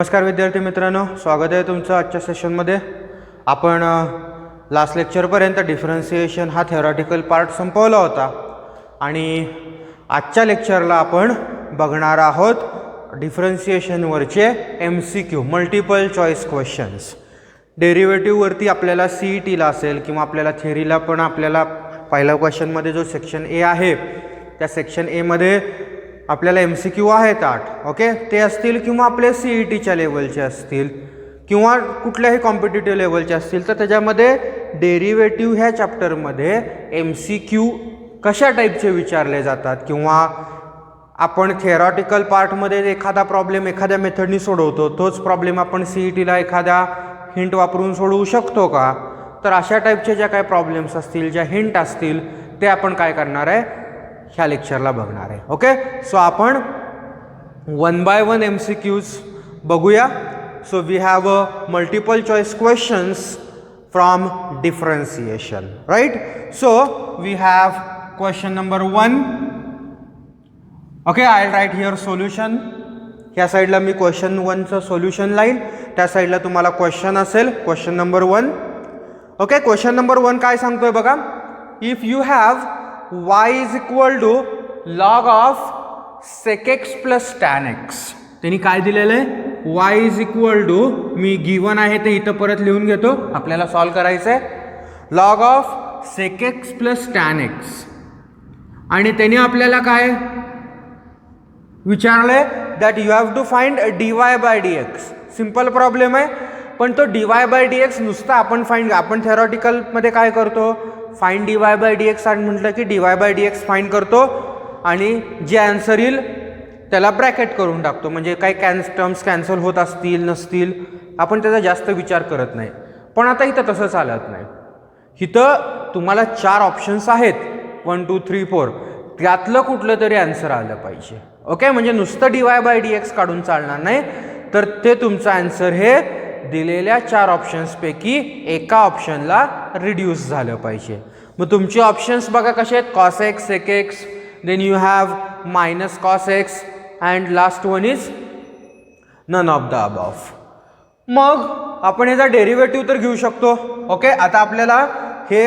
नमस्कार विद्यार्थी मित्रांनो, स्वागत आहे तुमचं आजच्या सेशनमध्ये. आपण लास्ट लेक्चरपर्यंत डिफरन्सिएशन हा थेरॉटिकल पार्ट संपवला होता आणि आजच्या लेक्चरला आपण बघणार आहोत डिफरन्सिएशनवरचे MCQ मल्टिपल चॉईस क्वेश्चन्स. डेरिव्हेटिव्हवरती आपल्याला CETला असेल किंवा आपल्याला थेअरीला पण आपल्याला पहिल्या क्वेश्चनमध्ये जो सेक्शन ए आहे त्या सेक्शन एमध्ये आपल्याला MCQ आहेत 8. ओके, ते असतील किंवा आपले CETच्या लेवलचे असतील किंवा कुठल्याही कॉम्पिटिटिव्ह लेवलचे असतील तर त्याच्यामध्ये डेरिव्हेटिव्ह ह्या चॅप्टरमध्ये MCQ कशा टाईपचे विचारले जातात किंवा आपण थेरॉटिकल पार्टमध्ये एखादा प्रॉब्लेम एखाद्या मेथडनी सोडवतो, तोच प्रॉब्लेम आपण CETला एखाद्या हिंट वापरून सोडवू शकतो का, तर अशा टाईपचे ज्या काही प्रॉब्लेम्स असतील, ज्या हिंट असतील, ते आपण काय करणार आहे ह्या लेक्चरला बघणार आहे. ओके, सो आपण 1 by 1 MCQs बघूया. So we have multiple choice questions from differentiation, right. So we have question number 1. Okay, I write here solution. ह्या साईडला मी क्वेश्चन 1चं सोल्युशन लाईन, त्या साईडला तुम्हाला क्वेश्चन असेल question number 1. Okay, question number 1 काय सांगतोय बघा. If you have y is equal to log of sec x plus tan x. त्यांनी काय दिलेलं आहे, y is equal to, me given आहे ते इथं परत लिहून घेतो, आपल्याला सॉल्व करायचं आहे, log of sec x plus tan x. आणि त्यांनी आपल्याला काय विचारलंय that you have to find dy by dx. Simple problem आहे, पण तो dy by dx नुसता आपण थेरॉटिकलमध्ये काय करतो, फाइंड dy by dx आणि म्हटलं की dy by dx फाइंड करतो आणि जे आन्सर येईल त्याला ब्रॅकेट करून टाकतो. म्हणजे काही टर्म्स कॅन्सल होत असतील नसतील आपण त्याचा जास्त विचार करत नाही. पण आता इथं तसं चालत नाही. इथं तुम्हाला 4 ऑप्शन्स आहेत, 1 2 3 4, त्यातलं कुठलं तरी आन्सर आलं पाहिजे. ओके, म्हणजे नुसतं dy by dx काढून चालणार नाही, तर ते तुमचं आन्सर हे दिलेल्या 4 ऑप्शन्सपैकी एका ऑप्शनला रिड्यूस झालं पाहिजे. मग तुमचे ऑप्शन्स बघा कसे आहेत, cos x, sec x, then you have minus cos x and last one is none of the above. मग आपण याचा डेरिव्हेटिव्ह तर घेऊ शकतो. ओके, आता आपल्याला हे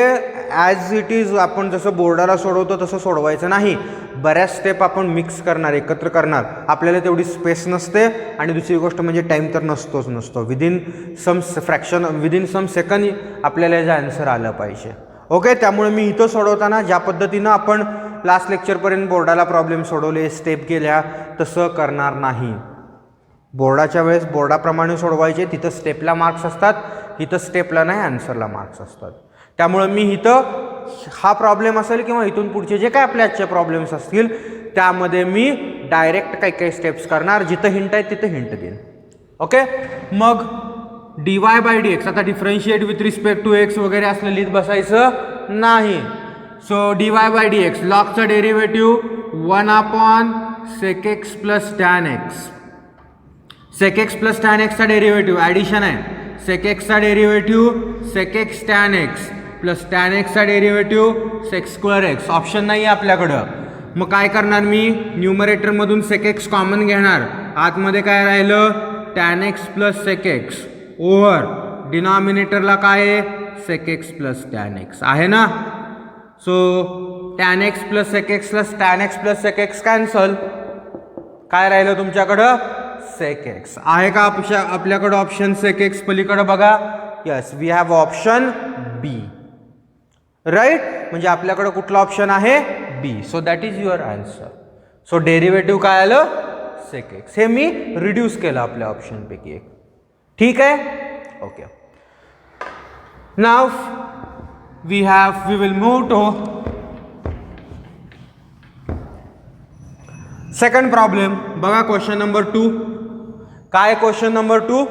ॲज इट इज आपण जसं बोर्डाला सोडवतो तसं सोडवायचं नाही. बऱ्याच स्टेप आपण मिक्स करणार, एकत्र करणार, आपल्याला तेवढी स्पेस नसते आणि दुसरी गोष्ट म्हणजे टाईम तर नसतो. विदिन सम सेकंड आपल्याला याचा आन्सर आलं पाहिजे. ओके, त्यामुळे मी इथं सोडवताना ज्या पद्धतीनं आपण लास्ट लेक्चरपर्यंत बोर्डाला प्रॉब्लेम सोडवले, स्टेप केल्या, तसं करणार नाही. बोर्डाच्या वेळेस बोर्डाप्रमाणे सोडवायचे, तिथं स्टेपला मार्क्स असतात, इथं स्टेपला नाही, आन्सरला मार्क्स असतात. त्यामुळे मी इथं हा प्रॉब्लेम असेल किंवा इथून पुढचे जे काय आपल्या आजचे प्रॉब्लेम्स असतील त्यामध्ये मी डायरेक्ट काही स्टेप्स करणार, जिथं हिंट आहे तिथं हिंट देईन. ओके, मग dy by dx आता differentiate with respect to x वगैरे असलं लिहित बसायचं नाही. सो dy by dx लॉगचं derivative 1 sec x plus tan x. sec x plus tan x चा डेरिव्हेटिव्ह ॲडिशन आहे. sec x चा derivative sec x tan x plus tan x चा derivative sec square x. Option नाही आहे आपल्याकडं. मग काय करणार, मी न्यूमरेटरमधून sec x कॉमन घेणार, आतमध्ये काय राहिलं tan x plus sec x over डिनॉमिनेटरला काय आहे sec x plus tan x आहे ना. So tan x plus sec x plus tan x plus sec x cancel, काय राहिलं तुमच्याकडं sec x आहे का आपल्याकडं ऑप्शन sec x पलीकडं बघा. Yes, we have option B, right. म्हणजे आपल्याकडं कुठला ऑप्शन आहे B. So that is your answer. So derivative काय आलं sec x. हे मी रिड्यूस केलं आपल्या ऑप्शनपैकी एक. ठीक आहे. Okay, now we will move to second problem. बघा क्वेश्चन नंबर 2. काय क्वेश्चन नंबर 2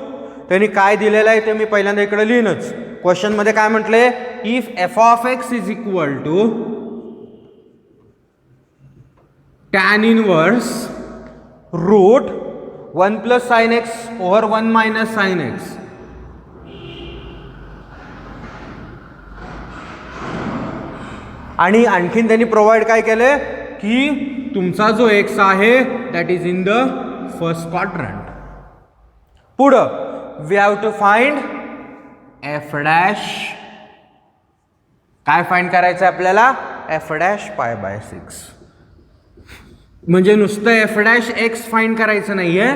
त्यांनी काय दिलेलं आहे ते मी पहिल्यांदा इकडे लिहिनच. क्वेश्चन मध्ये काय म्हटलंय, if f of x is equal to tan inverse root 1 plus sine x over 1 minus sine x. आणि आणखीन त्यांनी प्रोव्हाइड काय केलंय की तुमचा जो x आहे that is in the first quadrant. पुढं we have to find f dash. काय फाइंड करायचं आहे आपल्याला? F dash pi by 6. म्हणजे नुसतं एफ डॅश एक्स फाइंड करायचं नाहीये,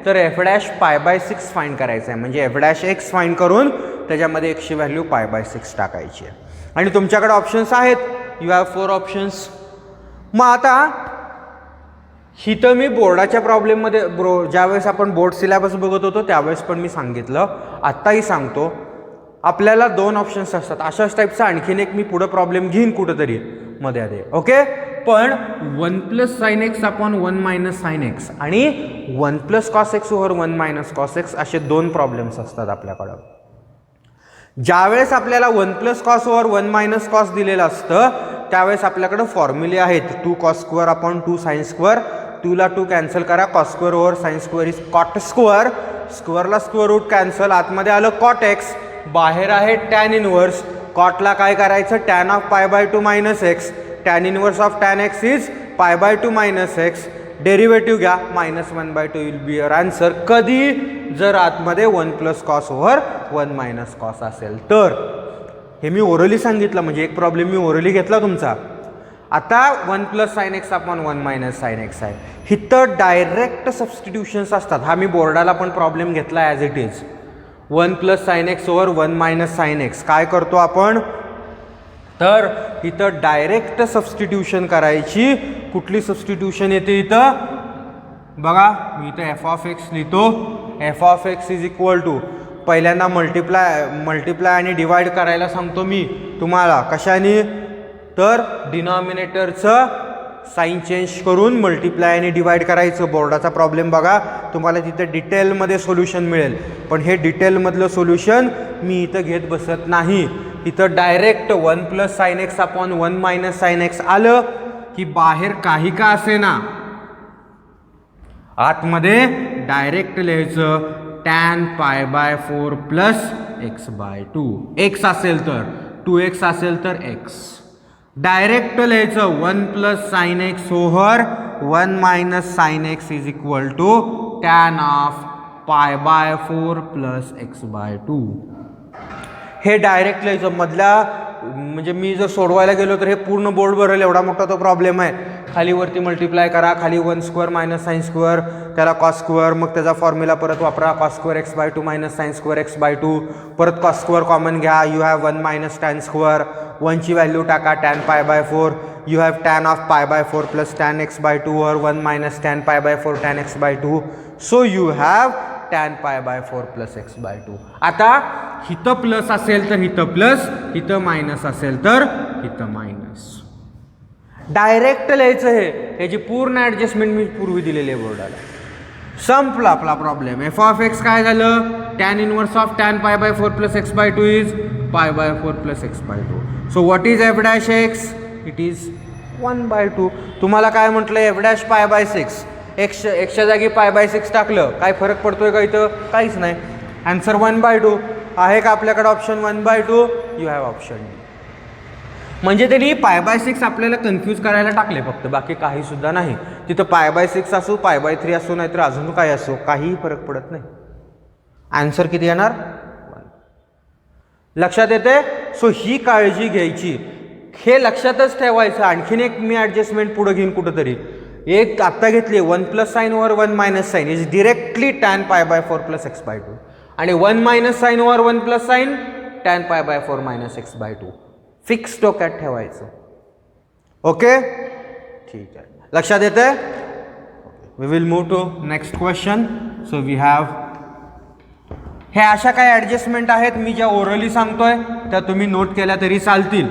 तर F dash pi by 6 find करायचं आहे. म्हणजे एफ डॅश एक्स फाइंड करून त्याच्यामध्ये एक्सची व्हॅल्यू पाय बाय 6 टाकायची आहे. आणि तुमच्याकडे ऑप्शन्स आहेत, यू हॅव 4 ऑप्शन्स. मग आता हिथं मी बोर्डाच्या प्रॉब्लेममध्ये ज्यावेळेस आपण बोर्ड सिलेबस बघत होतो त्यावेळेस पण मी सांगितलं, आत्ताही सांगतो, आपल्याला 2 ऑप्शन्स असतात. अशाच टाईपचा आणखीन एक मी पुढं प्रॉब्लेम घेईन कुठंतरी मध्ये, ओके. पण 1 plus sine x upon 1 minus sine x आणि 1 plus cos x over 1 minus cos x असे 2 प्रॉब्लेम्स असतात आपल्याकडं. ज्यावेळेस आपल्याला 1 plus cos over 1 minus cos दिलेलं असतं त्यावेळेस आपल्याकडं फॉर्म्युले आहेत. 2 cos square upon 2 sine square. 2 ला 2 कॅन्सल करा, cos square over sine square is cot square. स्क्वेअरला स्क्वेअर रूट कॅन्सल, आतमध्ये आलं कॉट एक्स, बाहेर आहे टॅन इनवर्स. कॉटला काय करायचं? Tan of pi by 2 minus x. Tan inverse of tan x is pi by 2 minus x. Derivative घ्या, -1/2 will be your answer. कधी? जर आतमध्ये 1 plus cos over 1 minus cos असेल तर. हे मी ओरली सांगितलं, म्हणजे एक प्रॉब्लेम मी ओरली घेतला तुमचा. आता 1 plus sine x upon 1 minus sine x आहे. इथं डायरेक्ट सबस्टिट्यूशन्स असतात. हा मी बोर्डाला पण प्रॉब्लेम घेतला as it is. 1 plus sine x over 1 minus sine x. काय करतो आपण? तर इथं डायरेक्ट सबस्टिट्यूशन करायची. कुठली सबस्टिट्यूशन येते इथं? बघा, मी इथं एफ ऑफ एक्स लिहितो. F of x is equal to, पहिल्यांदा मल्टिप्लाय आणि डिवाइड करायला सांगतो मी तुम्हाला. कशाने? तर डिनॉमिनेटरचं साइन चेंज करून मल्टिप्लाय आणि डिवाइड करायचं. बोर्डाचा प्रॉब्लेम बघा, तुम्हाला तिथं डिटेलमध्ये सोल्युशन मिळेल. पण हे डिटेलमधलं सोल्युशन मी इथं घेत बसत नाही. इथं direct 1 plus sine x upon 1 minus sine x आलं की बाहेर काही का असे ना, आतमध्ये डायरेक्ट लिहायचं tan pi by 4 plus x by 2. X असेल तर 2x असेल तर x. डायरेक्ट लिहायचं 1 plus sine x over 1 minus sine x is equal to tan of pi by 4 plus x by 2. हे डायरेक्ट लिहायचं. मधला म्हणजे मी जर सोडवायला गेलो तर हे पूर्ण बोर्ड भरेल, एवढा मोठा तो प्रॉब्लेम आहे. खाली वरती मल्टिप्लाय करा, खाली 1 स्क्वेअर मायनस साइन स्क्वेअर, त्याला कॉस स्क्वेअर, मग त्याचा फॉर्म्युला परत वापरा, cos square x by 2 minus sine square x by 2, परत कॉस स्क्वेअर कॉमन घ्या, you have 1 minus tan square, 1ची व्हॅल्यू टाका, tan pi by 4, you have tan of pi by 4 plus tan x by 2 और 1 minus tan pi by 4 tan x by 2. So you have tan pi by 4 plus x by 2. आता हिथं plus असेल तर हिथं plus, हिथं minus असेल तर हिथं मायनस. डायरेक्ट लिहायचं. ह्याची पूर्ण ॲडजस्टमेंट मी पूर्वी दिलेली आहे बोर्डाला. संपला आपला प्रॉब्लेम. एफ ऑफ एक्स काय झालं? Tan inverse of tan pi by 4 plus x by 2 is pi by 4 plus x by 2. So what is f dash x? It is 1/2. तुम्हाला काय म्हटलं? F dash pi by 6. एक्सच्या जागी पाय by 6 टाकलं, काय फरक पडतोय का इथं? काहीच नाही. आन्सर 1/2 आहे का आपल्याकडे? Option 1/2. You have option D. म्हणजे त्यांनी पाय बाय 6 आपल्याला कन्फ्यूज करायला टाकले फक्त, बाकी काही सुद्धा नाही. तिथं पाय बाय 6 असो, पाय बाय 3 असो, नाहीतर अजून काय असो, काहीही फरक पडत नाही. आन्सर किती येणार? 1. लक्षात येते? सो ही काळजी घ्यायची, हे लक्षातच ठेवायचं. आणखीन एक मी ॲडजस्टमेंट पुढे घेईन कुठंतरी. एक आत्ता घेतली 1 plus sine over 1 minus sine is directly tan pi by 4 plus x by 2, आणि 1 minus sine over 1 plus sine tan pi by 4 minus x by 2. Fix डोक्यात ठेवायचं. ओके, ठीक आहे. लक्षात येते? We will move to next question. So we have, हे अशा काही ॲडजस्टमेंट आहेत मी ज्या ओरली सांगतोय त्या तुम्ही नोट केल्या तरी चालतील.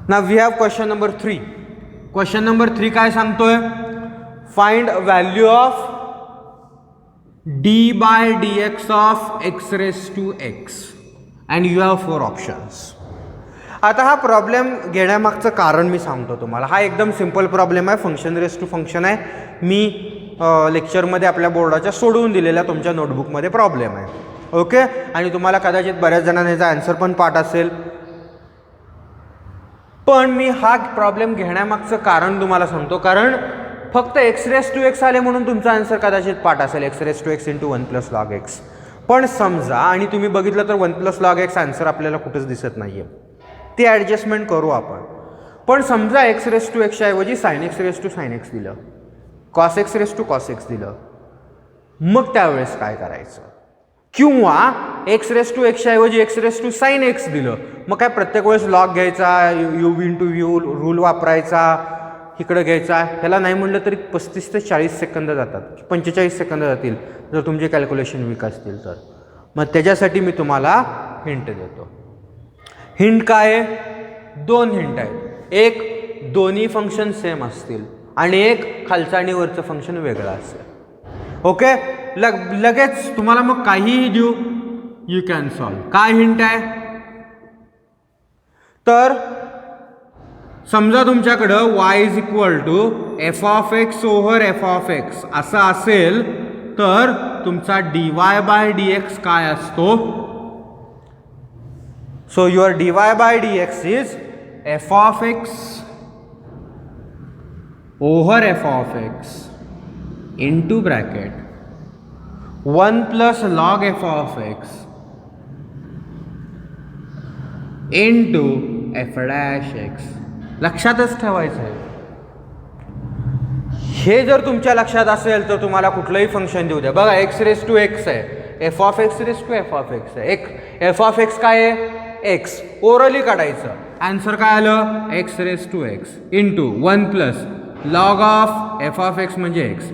Now we have question number 3. Question number 3 काय सांगतोय? Find value of d by d x of x raise to x and you have 4 options. आता हा प्रॉब्लेम घेण्यामागचं कारण मी सांगतो तुम्हाला. हा एकदम सिंपल प्रॉब्लेम आहे, फंक्शन रेस टू फंक्शन आहे. मी लेक्चरमध्ये आपल्या बोर्डाच्या सोडवून दिलेल्या तुमच्या नोटबुकमध्ये प्रॉब्लेम आहे. ओके, आणि तुम्हाला कदाचित बऱ्याच जणांना याचा आन्सर पण पाठ असेल. पण मी हा प्रॉब्लेम घेण्यामागचं कारण तुम्हाला सांगतो, कारण फक्त एक्स रेस टू एक्स आले म्हणून तुमचा आन्सर कदाचित पाठ असेल x raise to x into 1 plus log x. पण समजा आणि तुम्ही बघितलं तर 1 प्लस लॉग एक्स आन्सर आपल्याला कुठंच दिसत नाही आहे, ती ॲडजस्टमेंट करू आपण. पण समजा एक्स रेस टू एक्सच्या ऐवजी sine x raise to sine x दिलं, cos x raise to cos x दिलं, मग त्यावेळेस काय करायचं? किंवा एक्स रेस टू एक्सच्या ऐवजी x raise to sine x दिलं, मग काय प्रत्येक वेळेस लॉग घ्यायचा, यू इंटू यू रूल वापरायचा, इकडं घ्यायचा. ह्याला नाही म्हणलं तरी 35 ते 40 सेकंद जातात, 45 सेकंद जातील जर तुमचे कॅल्क्युलेशन वीक असतील तर. मग त्याच्यासाठी मी तुम्हाला हिंट देतो. हिंट काय आहे? 2 हिंट आहेत. एक, दोन्ही फंक्शन सेम असतील आणि एक खालचं आणि वरचं फंक्शन वेगळं असेल. ओके, लगेच तुम्हाला मग काहीही देऊ, यू कॅन सॉल्व. काय हिंट आहे? तर समजा तुमच्याकडं y is equal to f of x over f of x असं असेल तर तुमचा dy बाय dx काय असतो? So your dy by dx is f of x over f of x into bracket 1 plus log f of x into f dash x. लक्षातच ठेवायचं आहे. हे जर तुमच्या लक्षात असेल तर तुम्हाला कुठलंही फंक्शन देऊ द्या. बघा एक्स रेस टू एक्स आहे, f of x raise to f of x आहे. एक एफ ऑफ एक्स काय आहे? एक्स. ओरली काढायचं. आन्सर काय आलं? X raise to x into 1 plus log of f of x म्हणजे एक्स,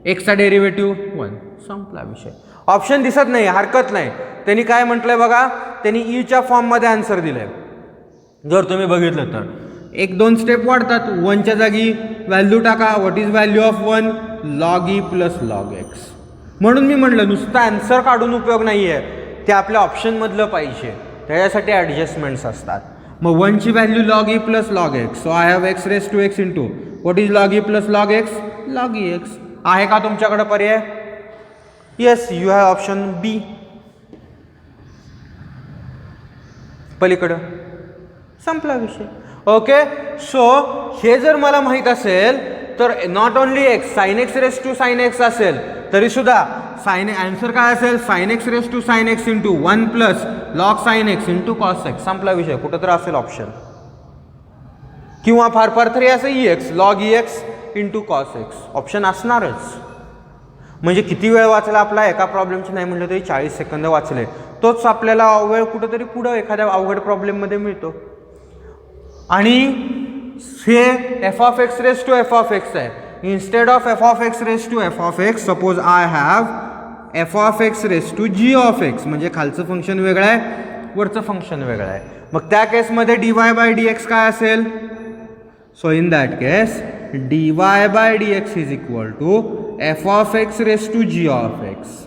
एक्सचा डेरिव्हेटिव्ह 1. संपला विषय. ऑप्शन दिसत नाही, हरकत नाही. त्यांनी काय म्हटलंय बघा, त्यांनी ईच्या फॉर्ममध्ये आन्सर दिलंय. जर तुम्ही बघितलं तर 1-2 स्टेप वाढतात. 1च्या जागी व्हॅल्यू टाका. What is value of 1? Log e plus log x. म्हणून मी म्हटलं नुसतं आन्सर काढून उपयोग नाही आहे, ते आपल्या ऑप्शनमधलं पाहिजे. त्याच्यासाठी ॲडजस्टमेंट्स असतात. मग 1ची value log e plus log x. So I have x raise to x into what is log e plus log x? Log e x. आहे का तुमच्याकडे पर्याय? Yes, you have option B. पलीकडं संपला विषय. ओके, सो हे जर मला माहीत असेल तर not only x, sine x raise to sine x असेल तरी सुद्धा साइन आन्सर काय असेल? Sine x raise to sine x into 1 plus log sine x into cos x. संपला विषय. कुठं तर असेल ऑप्शन. किंवा फार फार तरी असं E x, log e x into cos x option असणारच. म्हणजे किती वेळ वाचला आपला? एका प्रॉब्लेमची नाही म्हटलं तरी 40 सेकंद वाचले. तोच आपल्याला वेळ कुठंतरी पुढं एखाद्या अवघड प्रॉब्लेममध्ये मिळतो. आणि हे f of x raise to f of x आहे. Instead of f of x raise to f of x suppose I have f of x raise to g of x. म्हणजे खालचं फंक्शन वेगळं आहे, वरचं फंक्शन वेगळं आहे. मग त्या केसमध्ये dy बाय dx काय असेल? So in that case dy by dx is equal to f of x raise to g of x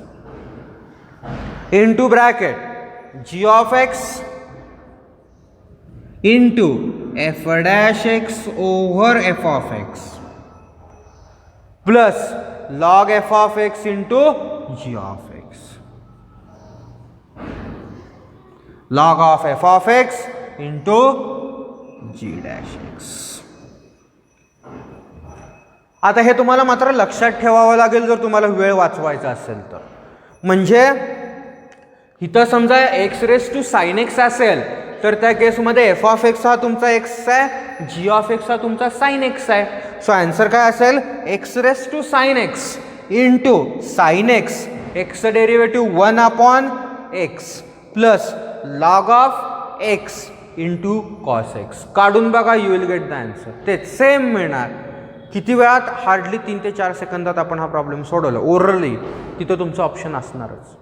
into bracket g of x into f dash x over f of x plus log f of x into g of x. Log of f of x into g dash x. आता हे तुम्हाला मात्र लक्षात ठेवावं लागेल जर तुम्हाला वेळ वाचवायचा असेल तर. म्हणजे इथं समजा x raise to sine x असेल तर त्या केसमध्ये एफ ऑफ एक्स हा तुमचा एक्स आहे, जी ऑफ एक्स हा तुमचा साइन एक्स आहे. सो आन्सर काय असेल? X raise to sine x into sine x, एक्सचं derivative 1 upon x plus log of x into cos x. काढून बघा, you will get the answer. तेच सेम मिळणार. किती वेळात? हार्डली 3 ते 4 सेकंदात आपण हा प्रॉब्लेम सोडवला. ओरली तिथं तुमचं ऑप्शन असणारच.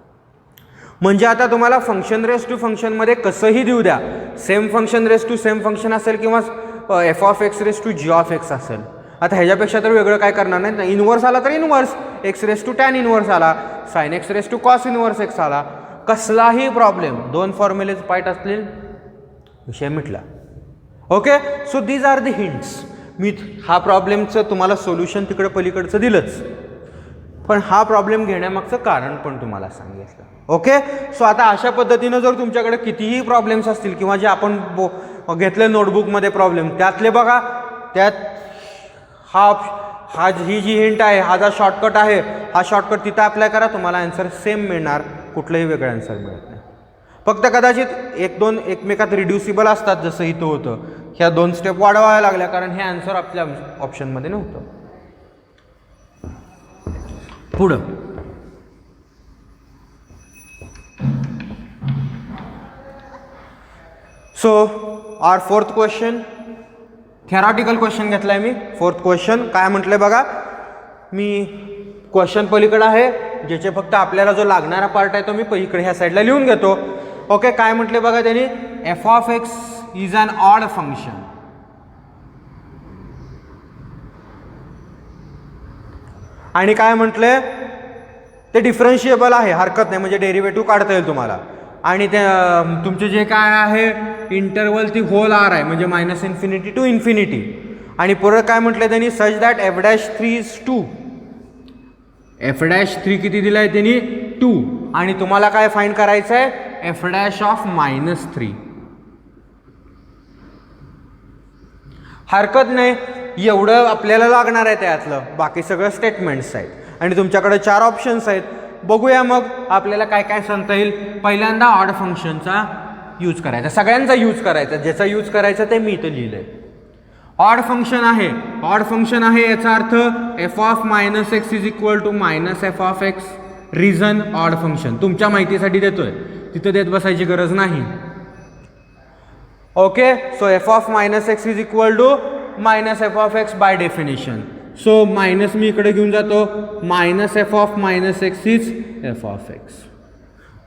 म्हणजे आता तुम्हाला फंक्शन रेस टू फंक्शनमध्ये कसंही देऊ द्या, same function raise to same function असेल किंवा f of x raise to g of x असेल. आता ह्याच्यापेक्षा तर वेगळं काय करणार नाही ना. इनवर्स आला तर inverse, x raise to tan inverse आला, sine x raise to cos inverse x आला. कसलाही प्रॉब्लेम 2 फॉर्म्युलेज पाईट असतील, विषय मिटला. Okay, so these are the hints. मी हा प्रॉब्लेमचं तुम्हाला सोल्युशन तिकडं पलीकडचं दिलंच, पण हा प्रॉब्लेम घेण्यामागचं कारण पण तुम्हाला सांगितलं. ओके, सो आता अशा पद्धतीनं जर तुमच्याकडे कितीही प्रॉब्लेम्स असतील किंवा जे आपण घेतले नोटबुकमध्ये प्रॉब्लेम, त्यातले बघा, त्यात ही जी हिंट आहे, हा जो शॉर्टकट आहे, हा शॉर्टकट तिथं अप्लाय करा, तुम्हाला आन्सर सेम मिळणार, कुठलंही वेगळं आन्सर मिळत नाही. फक्त कदाचित एक दोन एकमेकात रिड्युसिबल असतात, जसं इथं होतं. ह्या 2 स्टेप वाढवायला लागल्या, कारण हे आन्सर आपल्या ऑप्शनमध्ये नव्हतं. पुढं so our fourth question, theoretical question घेतलाय मी. फोर्थ क्वेश्चन काय म्हटलंय बघा, मी क्वेश्चन पलीकडे आहे, ज्याचे फक्त आपल्याला जो लागणारा पार्ट आहे तो मी इकडे ह्या साईडला लिहून घेतो. ओके, काय म्हटले बघा त्यांनी, f of x is an odd function. आणि काय म्हटले, ते डिफरन्शिएबल आहे, हरकत नाही, म्हणजे डेरिव्हेटिव्ह काढता येईल तुम्हाला. आणि ते तुमचे जे काय आहे इंटरवल ती होल आर आहे, म्हणजे -∞ to ∞. आणि परत काय म्हटलं त्यांनी, such that f'3 is 2. f'3 किती दिलाय त्यांनी, 2. आणि तुम्हाला काय फाइंड करायचं आहे, f' ऑफ -3. हरकत नाही, एवढं आपल्याला लागणार आहे त्यातलं, बाकी सगळं स्टेटमेंट्स आहेत. आणि तुमच्याकडे 4 ऑप्शन्स आहेत. बघूया मग आपल्याला काय काय सांगता येईल. पहिल्यांदा ऑड फंक्शनचा यूज करायचा, सगळ्यांचा यूज करायचा, ज्याचा यूज करायचा ते मी इथं लिहिलंय. ऑड फंक्शन आहे, ऑड फंक्शन आहे याचा अर्थ f of -x is equal to -f of x. Reason odd function तुमच्या माहितीसाठी देतोय, तिथं देत बसायची गरज नाही. Okay, so f of -x is equal to -f of x by definition. So minus मी इकडे घेऊन जातो, -f of -x is f of x.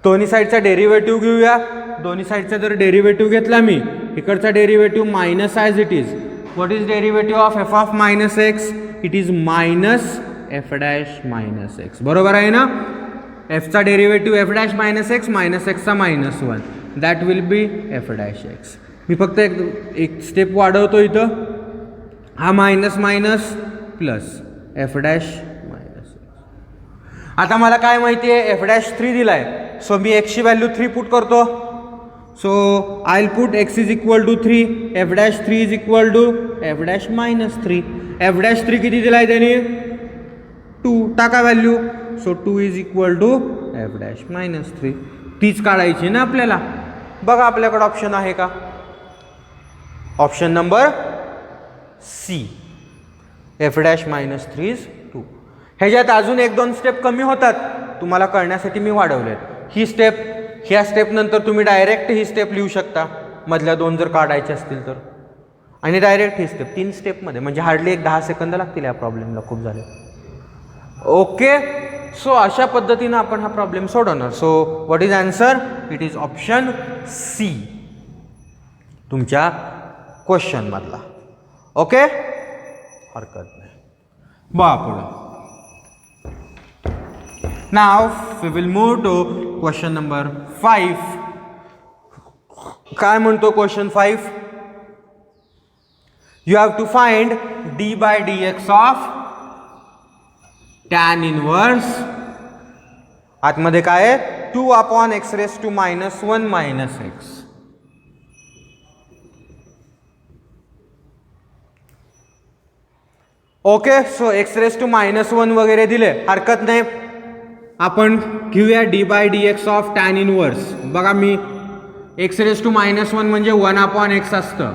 दोन्ही साईडचा डेरिव्हेटिव्ह घेऊया. दोन्ही साईडचा जर डेरिव्हेटिव्ह घेतला मी, इकडचा derivative minus as it is. What is derivative of f of -x? It is -f'-x. बरोबर आहे ना. f चा डेरिव्हेटिव्ह f'-x, -x चा -1, दॅट विल बी f'-x. मी फक्त एक स्टेप वाढवतो इथं, हा मायनस मायनस प्लस f'-x. आता मला काय माहिती आहे, f'3 दिलाय, सो मी x ची व्हॅल्यू 3 पुट करतो. So I will put x is equal to 3, f'3 is equal to f'-3. f'3 किती दिलाय त्याने, 2. टाका value. So 2 is equal to f'-3. तीच काढायची ना आपल्याला. बघा आपल्याकडे ऑप्शन आहे का, option number C, f'-3 is 2. ह्याच्यात अजून 1-2 स्टेप कमी होतात, तुम्हाला कळण्यासाठी मी वाढवलेत. ही स्टेप, ह्या स्टेप नंतर तुम्ही डायरेक्ट ही स्टेप लिहू शकता, मधल्या 2 जर काढायचे असतील तर, आणि डायरेक्ट ही स्टेप 3 स्टेपमध्ये, म्हणजे हार्डली 10 सेकंद लागतील या प्रॉब्लेमला. खूप झाले. ओके, सो अशा पद्धतीनं आपण हा प्रॉब्लेम सोडवणार. So what is answer, it is option C तुमच्या क्वेश्चन मधला. ओके, हरकत नाही. बा पुढे. नाव we will move to question number 5. काय म्हणतो question 5, you have to find d/dx of tan inverse. आतमध्ये काय आहे, 2/x⁻⁻1 - x. Okay, so x⁻⁻1 वगैरे दिले, हरकत नाही. आपण घेऊया d/dx ऑफ tan इनवर्स. बघा मी x⁻⁻1 म्हणजे 1/x असतं.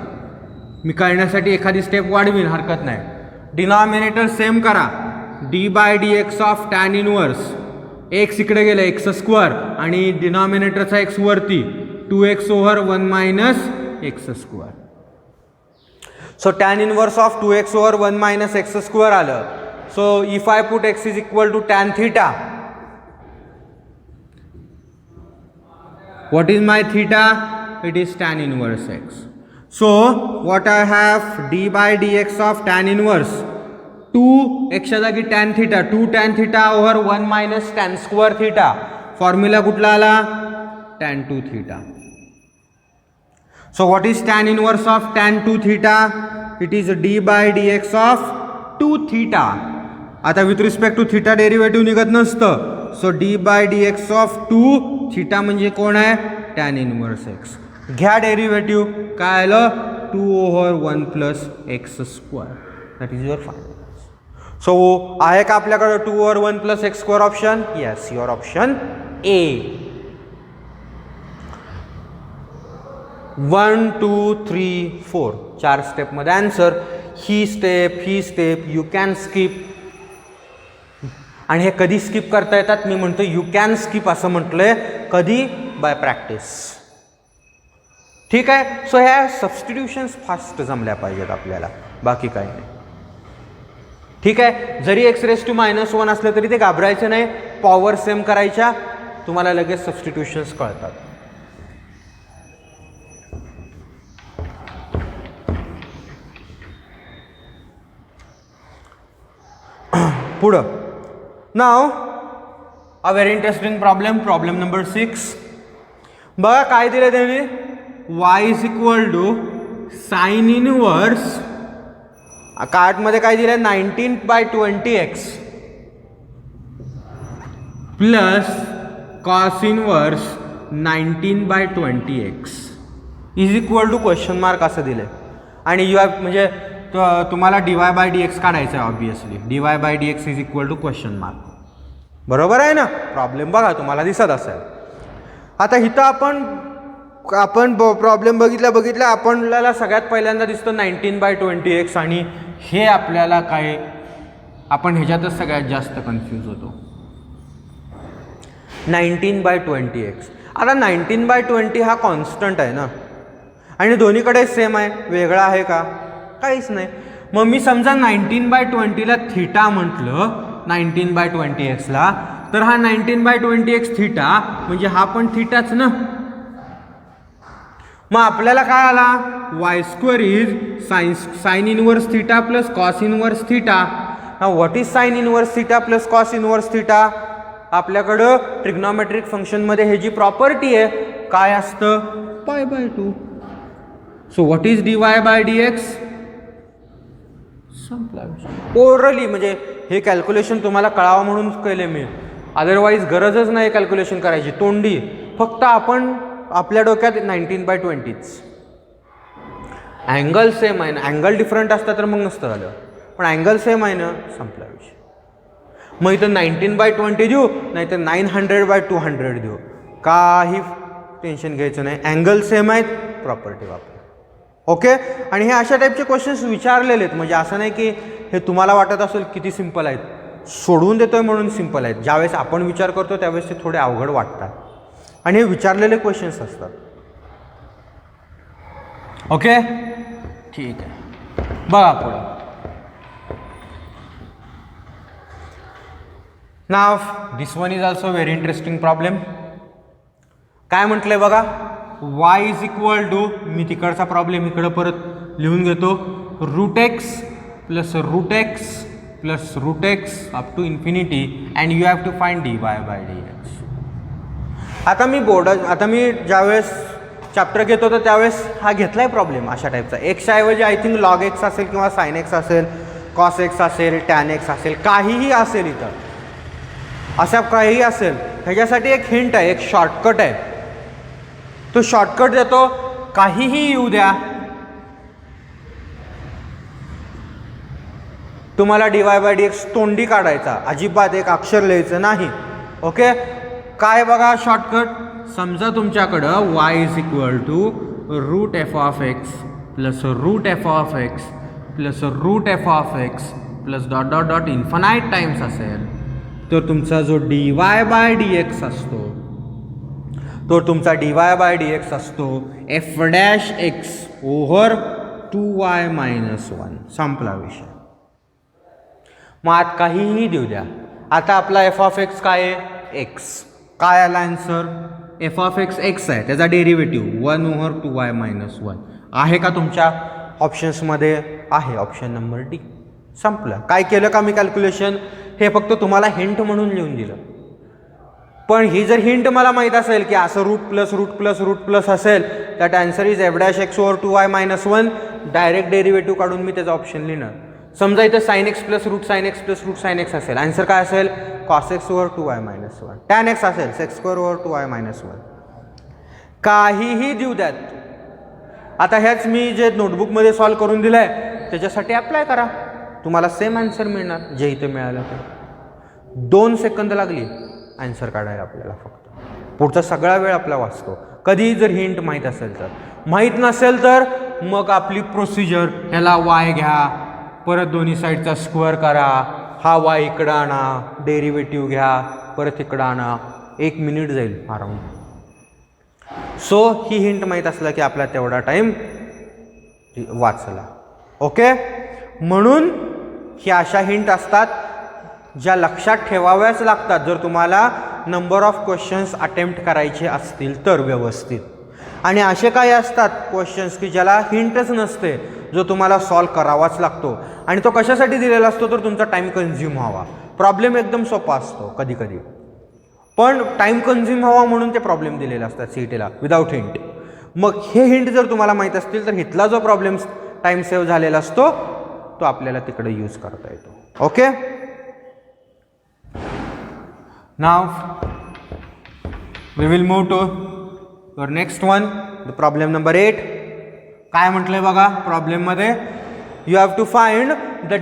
मी कळण्यासाठी एखादी स्टेप वाढवीन, हरकत नाही. डिनॉमिनेटर सेम करा, d/dx of tan inverse. x इकडे गेलं x² आणि डिनॉमिनेटरचा x वरती 2x/1 - x². So tan inverse of 2x/1 - x² आलं. So if I put x is equal to tan theta, what is my theta? It is tan inverse x. So what I have, d/dx of tan inverse 2 x च्या जागी tan theta, 2 tan theta over 1 minus tan square theta. Formula कुठला आला, tan 2 theta. So what is tan inverse of tan 2 theta? It is d/dx of 2 theta. आता with respect to theta derivative निघत नसतं. So d/dx of 2 theta म्हणजे कोण आहे, tan inverse x. घ्या derivative, काय आलं, 2/1 + x². That is your final. So आहे का आपल्याकडे 2 over 1 plus x square option? Yes, your option A. 1 2 3 4 4 स्टेपमध्ये answer. He step you can skip. आणि हे कधी स्किप करता येतात? मी म्हणतो यू कॅन स्किप असं म्हटलंय. कधी? By practice. ठीक आहे. सो ह्या सबस्टिट्यूशन्स फास्ट जमल्या पाहिजेत आपल्याला, बाकी काही नाही. ठीक आहे. जरी x⁻⁻1 असलं तरी ते घाबरायचं नाही. पॉवर सेम करायच्या, तुम्हाला लगेच सबस्टिट्यूशन्स कळतात. पुढं. Now a very interesting problem number 6. बघा काय दिलं त्यांनी. y is equal to sine inverse, कार्टमध्ये काय दिलं 19/20x plus cos inverse 19/20x is equal to question mark असं दिलं. आणि यू हॅव म्हणजे तुम्हाला dy/dx काढायचं आहे. Obviously dy/dx is equal to question mark. बरोबर आहे ना. प्रॉब्लेम बघा तुम्हाला दिसत असेल. आता इथं आपण प्रॉब्लेम बघितल्या आपल्याला सगळ्यात पहिल्यांदा दिसतं 19/20x. आणि हे आपल्याला काय, आपण ह्याच्यातच सगळ्यात जास्त कन्फ्यूज होतो. 19/20x. आता 19/20 हा कॉन्स्टंट आहे ना, आणि दोन्हीकडे सेम आहे. वेगळा आहे का? काहीच नाही. मग मी समजा 19/20ला थिटा म्हटलं 19/20xला, तर हा 19/20x थिटा म्हणजे हा पण थिटाच ना. मग आपल्याला काय आला? y² is sine inverse theta plus cos inverse theta. What is sine inverse theta plus cos inverse theta? आपल्याकडं ट्रिग्नॉमेट्रिक फंक्शनमध्ये हे जी प्रॉपर्टी आहे काय असतं? π/2. So what is dy/dx? Orally म्हणजे हे कॅल्क्युलेशन तुम्हाला कळावं म्हणून केले मी. अदरवाईज गरजच नाही कॅल्क्युलेशन करायची, तोंडी. फक्त आपण आपल्या डोक्यात 19/20च. अँगल सेम आहे ना. अँगल डिफरंट असता तर मग नसतं झालं, पण अँगल सेम आहे ना, संपला विषय. मग इथं 19/20 देऊ, नाही तर 900/200 देऊ, काही टेन्शन घ्यायचं नाही. अँगल सेम आहेत, प्रॉपर्टी वापर. ओके. आणि हे अशा टाईपचे क्वेश्चन्स विचारलेले आहेत. म्हणजे असं नाही की हे तुम्हाला वाटत असेल किती सिम्पल आहेत, सोडवून देतोय म्हणून सिम्पल आहेत. ज्यावेळेस आपण विचार करतो त्यावेळेस ते थोडे अवघड वाटतात, आणि हे विचारलेले क्वेश्चन्स असतात. ओके, ठीक आहे. बघा पुढे. Now this one is also very interesting problem. काय म्हटलंय बघा. y इज इक्वल टू, मी तिकडचा प्रॉब्लेम इकडं परत लिहून घेतो, √x plus √x plus √x up to infinity and you have to find dy/dx. आता मी ज्यावेळेस चॅप्टर घेतो तर त्यावेळेस हा घेतलाय प्रॉब्लेम अशा टाईपचा. एक्सच्या ऐवजी आय थिंक log x असेल किंवा sin x असेल, cos x असेल, tan x असेल, काहीही असेल. इथं अशा काहीही असेल. ह्याच्यासाठी एक हिंट आहे, एक शॉर्टकट आहे. तो शॉर्टकट देतो. काहीही येऊ द्या, तुम्हाला dy/dx तोंडी काढायचा, अजिबात एक अक्षर लिहायचं नाही. ओके. काय बघा शॉर्टकट. समजा तुमच्याकडं y is equal to √f(x) plus √f(x) plus √f(x) plus dot dot dot infinite times असेल, तर तुमचा जो dy/dx असतो तो तुमचा dy/dx असतो f'(x) ओव्हर 2y-1. संपला विषय. मग आत काहीही देऊ द्या. आता आपला f(x) काय आहे? x. काय आला आन्सर? f(x) x आहे, त्याचा डेरिव्हेटिव्ह 1 ओव्हर 2y-1 आहे का तुमच्या ऑप्शन्समध्ये? आहे. Option number D. संपलं. काय केलं का मी कॅल्क्युलेशन? हे फक्त तुम्हाला हिंट म्हणून लिहून दिलं. पण ही जर हिंट मला माहीत असेल की असं रूट प्लस असेल, that answer is f'(x) over 2y-1. Direct derivative काढून मी त्याचा ऑप्शन लिहिणार. समजा इथं sin x plus √sin x असेल, आन्सर काय असेल? cos x over 2y-1. tan x असेल sec² ओव्हर 2y-1. काहीही देऊ द्यात. आता ह्याच मी जे नोटबुकमध्ये सॉल्व करून दिलंय त्याच्यासाठी अप्लाय करा. तुम्हाला सेम आन्सर मिळणार जे इथे मिळालं ते. 2 सेकंद लागली आन्सर काढायला आपल्याला फक्त. पुढचा सगळा वेळ आपला वाचतो. कधी जर हिंट माहीत असेल तर. माहीत नसेल तर मग आपली प्रोसिजर, ह्याला वाय घ्या, परत दोन्ही साईडचा स्क्वेअर करा, हा वाय इकडं आणा, डेरिव्हेटिव्ह घ्या, परत इकडं आणा, 1 मिनिट जाईल अराउंड. सो ही हिंट माहीत असला की आपला तेवढा टाईम वाचला. ओके, म्हणून ही अशा हिंट असतात ज्या लक्षात ठेवाव्याच लागतात जर तुम्हाला नंबर ऑफ क्वेश्चन्स अटेम्प्ट करायचे असतील तर व्यवस्थित. आणि असे काही असतात क्वेश्चन्स की ज्याला हिंटच नसते, जो तुम्हाला सॉल्व करावाच लागतो. आणि तो कशासाठी दिलेला असतो तर तुमचा टाईम कन्झ्युम व्हावा. प्रॉब्लेम एकदम सोपा असतो कधी कधी, पण टाईम कन्झ्युम व्हावा म्हणून ते प्रॉब्लेम दिलेले असतात सीईटीला विदाऊट हिंट. मग हे हिंट जर तुम्हाला माहीत असतील तर इथला जो प्रॉब्लेम टाईम सेव्ह झालेला असतो तो आपल्याला तिकडे यूज करता येतो. Okay, now we will move to your next one, the problem number 8. काय म्हटलंय बघा प्रॉब्लेममध्ये, you have to find the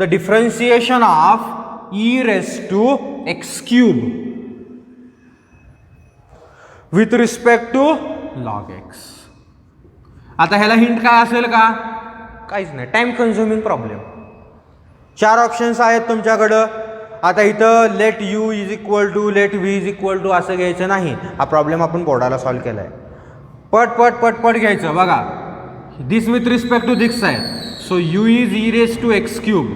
differentiation of e raised to x cube with respect to log x. आता ह्याला हिंट काय असेल का? काहीच नाही, टाइम कन्झ्युमिंग प्रॉब्लेम. 4 ऑप्शन्स आहेत तुमच्याकडं. आता इथं let u is equal to let v is equal to असं घ्यायचं नाही. हा प्रॉब्लेम आपण बोर्डाला सॉल्व केला आहे. पट पट पट पट घ्यायचं बघा. दिस विथ रिस्पेक्ट टू दिस आहे. So u is e raised to x cube.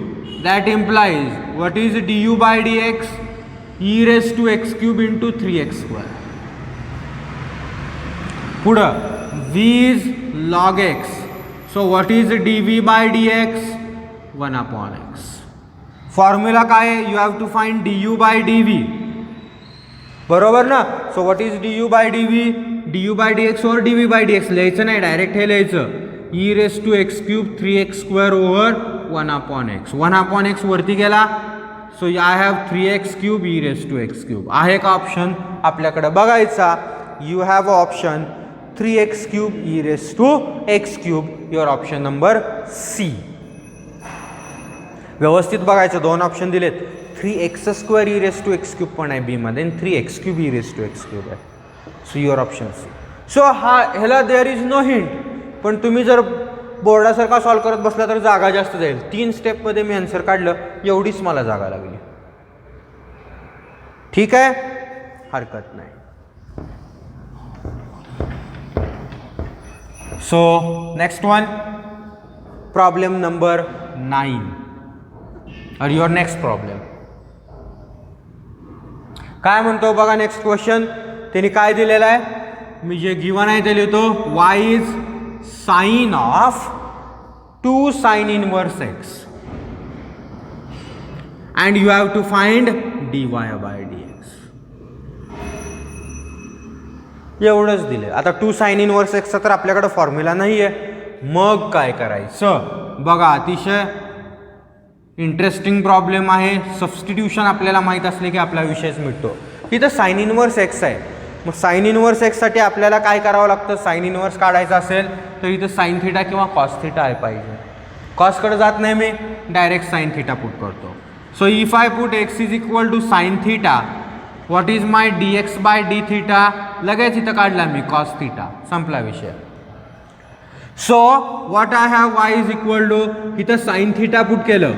That implies what is du by dx? E raised to x cube into 3x square. पुढं v is log x. So what is dv by dx? 1 upon x. Formula काय आहे? You have to find du by dv. बरोबर ना? So what is du by dv? du by dx or dv by dx लिहायचं नाही, direct हे लिहायचं. e raised to x cube 3x square over 1 upon x. 1 upon x वरती गेला. So I have 3x cube e raised to x cube. आहे का option आपल्याकडे बघायचा? You have option 3x cube e raised to x cube. Your option number C. व्यवस्थित बघायचं, 2 option दिलेत. 3x square e raised to x cube पण आहे B मध्ये, 3x cube e raised to x cube आहे. So your option C. So ह्याला there is no hint, पण तुम्ही जर बोर्डासारखा सॉल्व करत बसला तर जागा जास्त जाईल. 3 स्टेपमध्ये मी आन्सर काढलं, एवढीच मला जागा लागली. ठीक आहे, हरकत नाही. So next one, problem number 9 और युअर नेक्स्ट प्रॉब्लेम. काय म्हणतो बघा नेक्स्ट क्वेश्चन. त्यांनी काय दिलेलं आहे? मी जे गिवन आहे ते लिहितो. y is sine of 2 sin inverse x and you have to find dy by dx. एवढंच दिले. आता 2 sin inverse x चा तर आपल्याकडे फॉर्म्युला नाही आहे. मग काय करायचं बघा, अतिशय इंटरेस्टिंग प्रॉब्लेम आहे. सबस्टिट्यूशन आपल्याला माहीत असले की आपला विषयच मिळतो. इथं साइन इनवर्स x आहे. मग साइन इनवर्स x साठी आपल्याला काय करावं लागतं? साइन इनवर्स काढायचं असेल तर इथं साइन थिटा किंवा कॉस थिटा आहे पाहिजे. कॉसकडे जात नाही मी, डायरेक्ट साइन थिटा पुट करतो. So if I put x is equal to sine theta, what is my dx by d theta? लगेच इथं काढला मी कॉस थिटा, संपला विषय. So what I have y is equal to, इथं sine theta put केलं.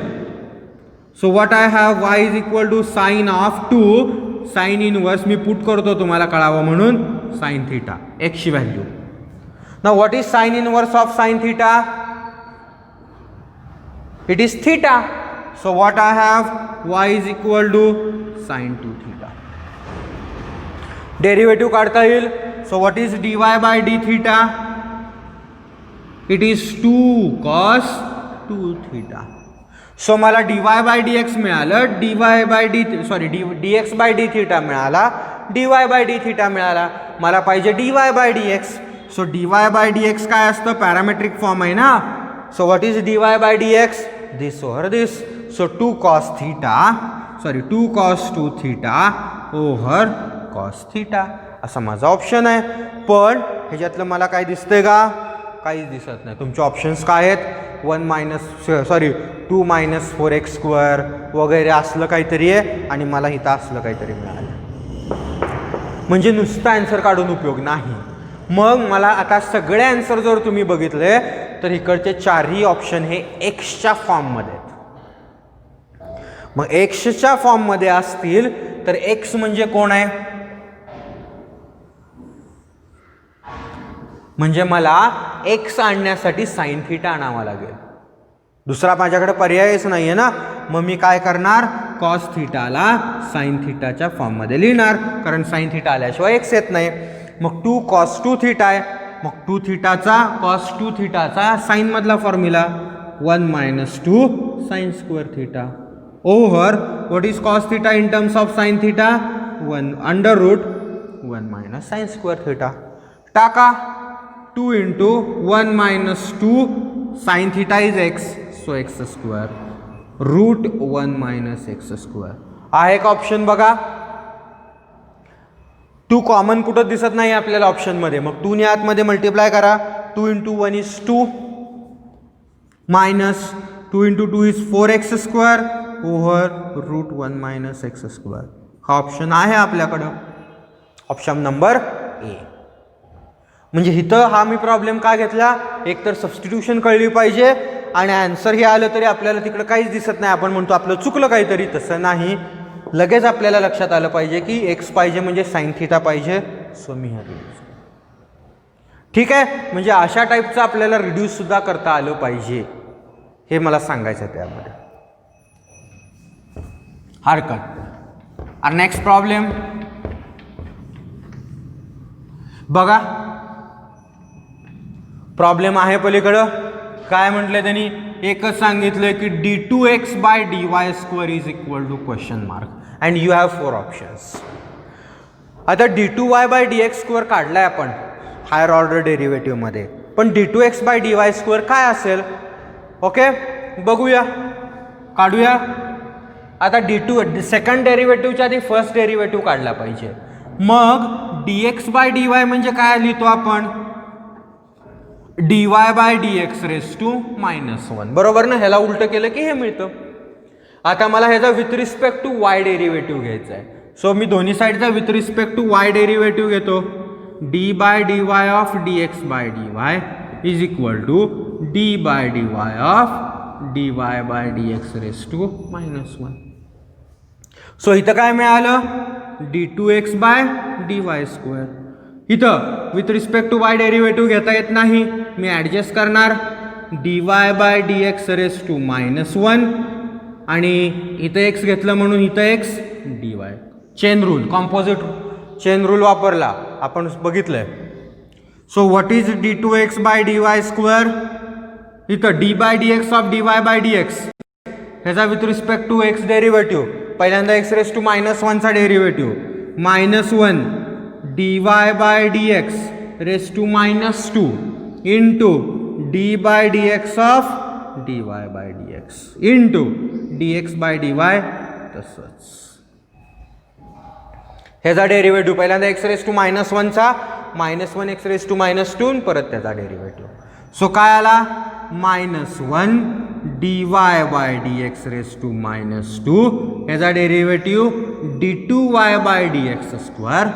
So what I have y is equal to sine of 2 sine inverse, मी put करतो तुम्हाला कळावं म्हणून, साइन थिटा x ची value. Now what is sine inverse of sine theta? It is theta. So what I have y is equal to sine 2 theta. Derivative काढता येईल. So what is dy by d theta? It is 2 cos 2 theta. So मला dy by dx मिळालं, dx by d theta मिळाला, dy by d theta मिळाला. मला पाहिजे dy by dx. So dy by dx काय असतं? पॅरामेट्रिक फॉर्म आहे ना. So what is dy by dx? This over this. So 2 cos 2 theta over cos theta असा माझा ऑप्शन आहे. पण ह्याच्यातलं मला काय दिसतंय का? काहीच दिसत नाही. तुमचे ऑप्शन्स काय आहेत? 2 मायनस 4x² वगैरे असलं काहीतरी आहे आणि मला इथं असलं काहीतरी मिळालं. म्हणजे नुसतं आन्सर काढून उपयोग नाही. मग मला आता सगळे आन्सर जर तुम्ही बघितले तर इकडचे चारही ऑप्शन हे एक्सच्या फॉर्ममध्ये आहेत. मग एक्सच्या फॉर्ममध्ये असतील तर एक्स म्हणजे कोण आहे? म्हणजे मला एक्स आणण्यासाठी साइन थीटा आणावा लागेल. दुसरा माझ्याकडे पर्यायच नाही आहे ना. मग मी काय करणार? कॉस थीटाला साइन थीटाच्या फॉर्ममध्ये लिहिणार, कारण साइन थीटा आल्याशिवाय एक्स येत नाही. मग 2 cos 2 थीटा आहे. मग 2 थीटाचा cos 2 थीटाचा साइन मधला formula 1 - 2 sin square theta over what is cos theta in terms of sine theta 1 √1 - sin square theta. टाका 2 × 1 - 2 sin theta is x, so x² √1 - x². आहे का ऑप्शन बघा? 2 कॉमन कुठं दिसत नाही आपल्याला ऑप्शनमध्ये. मग 2 ने आतमध्ये मल्टिप्लाय करा. 2 × 1 is 2 minus 2 × 2 is 4x² over √1 - x². हा ऑप्शन आहे आपल्याकडं, ऑप्शन नंबर ए. म्हणजे इथं हा मी प्रॉब्लेम का घेतला? एक तर सबस्टिट्यूशन कळली पाहिजे आणि आन्सर हे आलं तरी आपल्याला तिकडं काहीच दिसत नाही. आपण म्हणतो आपलं चुकलं काहीतरी. तसं नाही, लगेच आपल्याला लक्षात आलं पाहिजे की एक्स पाहिजे म्हणजे साइन थीटा पाहिजे. सो मी हा रिड्यूस. ठीक आहे. म्हणजे अशा टाईपचं आपल्याला रिड्यूस सुद्धा करता आलं पाहिजे, हे मला सांगायचं आहे त्यामध्ये. हरकत. आर नेक्स्ट प्रॉब्लेम बघा. प्रॉब्लेम आहे पलीकडं. काय म्हटलं त्यांनी? एकच सांगितलं की d2x/dy² is equal to question mark and you have 4 options. आता d2y/dx² काढलाय आपण हायर ऑर्डर डेरिव्हेटिव्हमध्ये, पण d2x/dy² काय असेल? ओके, बघूया, काढूया. आता सेकंड डेरिव्हेटिव्हच्या आधी फर्स्ट डेरिव्हेटिव्ह काढला पाहिजे. मग dx/dy म्हणजे काय लिहितो आपण? dy/dx⁻⁻1. बरोबर ना? ह्याला उलटं केलं की हे मिळतं. आता मला ह्याचा with respect to y derivative घ्यायचा आहे. सो मी दोन्ही साईडचा with respect to y derivative घेतो. d/dy of dx/dy is equal to d/dy of dy/dx⁻⁻1. So इथं काय मिळालं? d2x/dy². इथं with respect to y derivative घेता येत नाही, मी ॲडजस्ट करणार dy/dx⁻1 आणि इथं x घेतलं म्हणून इथं x dy. Chain rule, composite chain rule वापरला आपण, बघितलंय. So what is d2x/dy²? इथं d/dx ऑफ dy/dx ह्याचा with respect to x derivative. पहिल्यांदा x⁻⁻1 चा derivative -1 dy/dx⁻² into d/dx of dy/dx into dx/dy. तसंच ह्याचा डेरिव्हेटिव्ह पहिल्यांदा x⁻⁻1 चा -1 x⁻², परत त्याचा डेरिव्हेटिव्ह. सो काय आला? -1 dy/dx⁻², ह्याचा डेरिव्हेटिव्ह d2y/dx².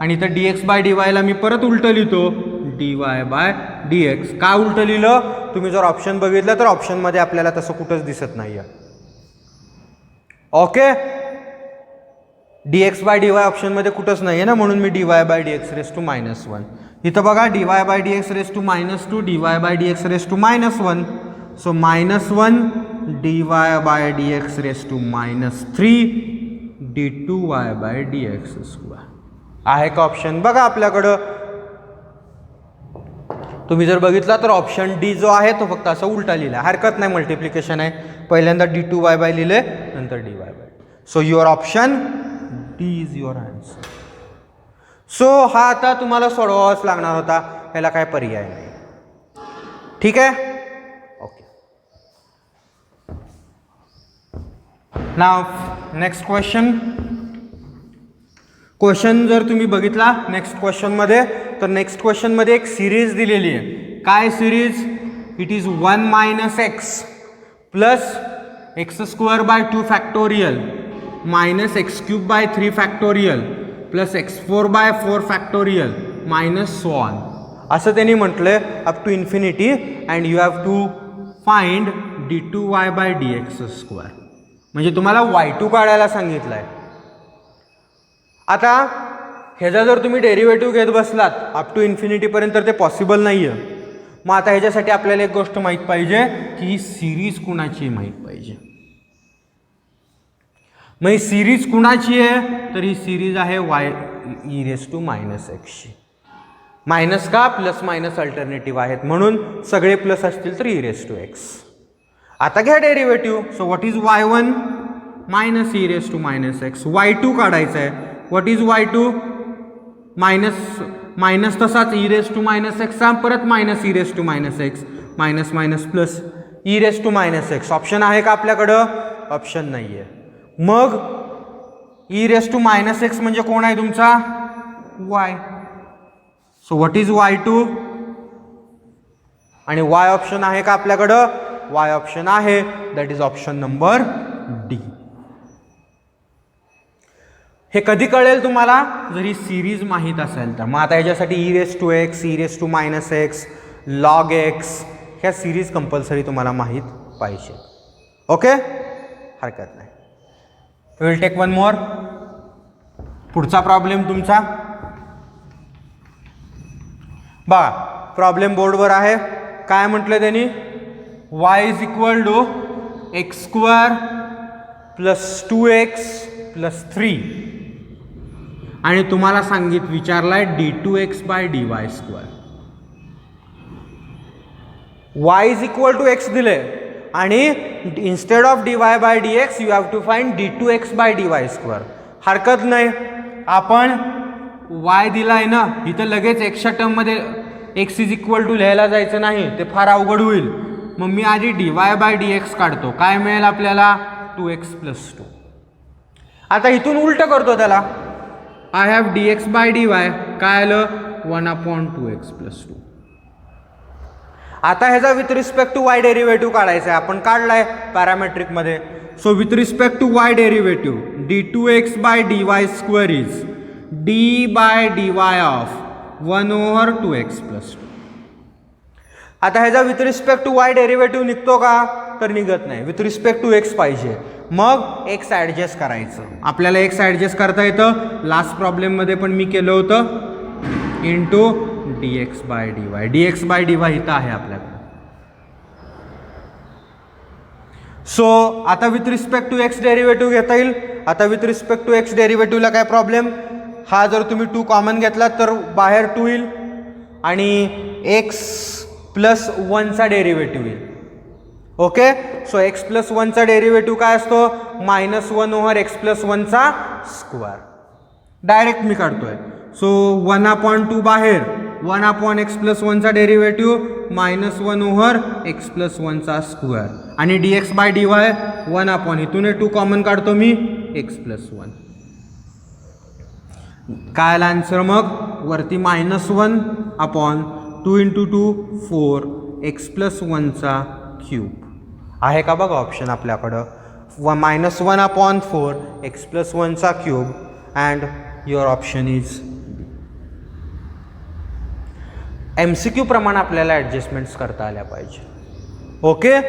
आणि इथं dx/dy ला मी परत उलटं लिहितो dy/dx. का उलटं लिहिलं? तुम्ही जर ऑप्शन बघितलं तर ऑप्शनमध्ये आपल्याला तसं कुठंच दिसत नाही आहे. ओके, dx/dy ऑप्शनमध्ये कुठंच नाही आहे ना, म्हणून मी dy/dx⁻1. इथं बघा dy/dx⁻², dy/dx⁻1. So -1 dy/dx⁻³ d2y/dx². आहे का ऑप्शन? बघा आपल्याकडं. तुम्ही जर बघितला तर ऑप्शन डी जो आहे तो फक्त असा उलटा लिहिला. हरकत नाही, मल्टिप्लिकेशन आहे. पहिल्यांदा d2y लिहिले, नंतर dy. So your option D is your answer. So हा आता तुम्हाला सोडवावाच लागणार होता, ह्याला काय पर्याय नाही. ठीक आहे. ओके, नाव नेक्स्ट क्वेश्चन जर तुम्ही बघितला नेक्स्ट क्वेश्चनमध्ये, तर नेक्स्ट क्वेश्चनमध्ये एक सिरीज दिलेली आहे. काय series? It is 1 minus x plus x square by 2 factorial minus x cube by 3 factorial plus x4 by 4 factorial minus so on असं त्यांनी म्हटलंय up to infinity and you have to find d2y by dx square. म्हणजे तुम्हाला y2 काढायला सांगितलं आहे. आता ह्याचा जर तुम्ही डेरिव्हेटिव्ह घेत बसलात अप टू इन्फिनिटीपर्यंत तर ते पॉसिबल नाही आहे. मग आता ह्याच्यासाठी आपल्याला एक गोष्ट माहीत पाहिजे की ही सिरीज कुणाची माहीत पाहिजे. मग ही सिरीज कुणाची आहे तर ही सिरीज आहे y e⁻x ची. मायनस का प्लस मायनस अल्टरनेटिव्ह आहेत म्हणून सगळे प्लस असतील तर e⁻x. आता घ्या derivative. So what is y1 minus e⁻x. y2 काढायचं आहे. व्हॉट इज y2 मायनस तसाच e⁻x परत minus e⁻x minus minus plus e⁻x. Option आहे का आपल्याकडं? ऑप्शन नाही आहे. मग e⁻x म्हणजे कोण आहे तुमचा? y. So what is y2 आणि y ऑप्शन आहे का आपल्याकडं? y ऑप्शन आहे. That is option number D. हे कधी कळेल तुम्हाला? जर ही सिरीज माहीत असेल तर. मग आता याच्यासाठी e⁻x e⁻x log x ह्या सिरीज कंपल्सरी तुम्हाला माहीत पाहिजे. ओके, हरकत नाही. Will take one more. पुढचा प्रॉब्लेम तुमचा बघा. प्रॉब्लेम बोर्डवर आहे. काय म्हटलं त्यांनी? y is equal to x square plus 2x plus 3 आणि तुम्हाला विचारलाय d2x by dy square. y is equal to x दिले आणि instead of dy by dx you have to find d2x by dy square. हरकत नाही. आपण y दिलाय ना, इथं लगेच एक्सच्या टर्म मध्ये x इज इक्वल टू लिहायला जायचं नाही, ते फार अवघड होईल. मग मी आधी dy बाय dx काढतो. काय मिळेल आपल्याला? 2x plus 2. आता इथून उलट करतो त्याला. I have dx by dy काय आलं? 1/2x plus 2. आता ह्याचा with respect to y derivative काढायचा आहे. आपण काढलाय पॅरामेट्रिक मध्ये. So with respect to y derivative d2x by dy square is d by dy of 1/2x plus 2. आता ह्याचा with respect to y derivative निघतो का? तर निघत नाही. विथ रिस्पेक्ट टू x पाहिजे. मग x ॲडजस्ट करायचं. आपल्याला x ॲडजस्ट करता येतं. लास्ट प्रॉब्लेममध्ये पण मी केलं होतं. Into dx by dy. dx by dy इथं आहे आपल्याकडे. सो आता with respect to x derivative घेता येईल. आता विथ रिस्पेक्ट टू x डेरिव्हेटिव्हला काय प्रॉब्लेम? हा जर तुम्ही 2 कॉमन घेतला तर बाहेर 2 येईल आणि x प्लस 1चा डेरिव्हेटिव्ह येईल. ओके, सो x प्लस 1चा डेरिव्हेटिव्ह काय असतो? -1/x प्लस 1चा स्क्वेअर. डायरेक्ट मी काढतोय. सो 1/2 बाहेर 1/x प्लस 1चा डेरिव्हेटिव्ह -1/x प्लस 1चा स्क्वेअर आणि dx बाय dy 1/. इथून 2 कॉमन काढतो मी x प्लस 1. काय आला आन्सर? मग वरती -1/2 इंटू 2 4 x प्लस 1चा क्यूब आहे का? बघा ऑप्शन आपल्याकडं. -1/4 x प्लस 1चा cube and your option is MCQ प्रमाणे आपल्याला ॲडजस्टमेंट्स करता आल्या पाहिजे. ओके,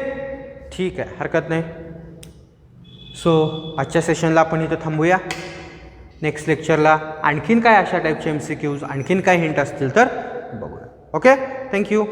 ठीक आहे, हरकत नाही. सो आजच्या सेशनला आपण इथं थांबूया. नेक्स्ट लेक्चरला आणखीन काय अशा टाईपचे MCQs आणखीन काय हिंट असतील तर बघूया. Okay, thank you.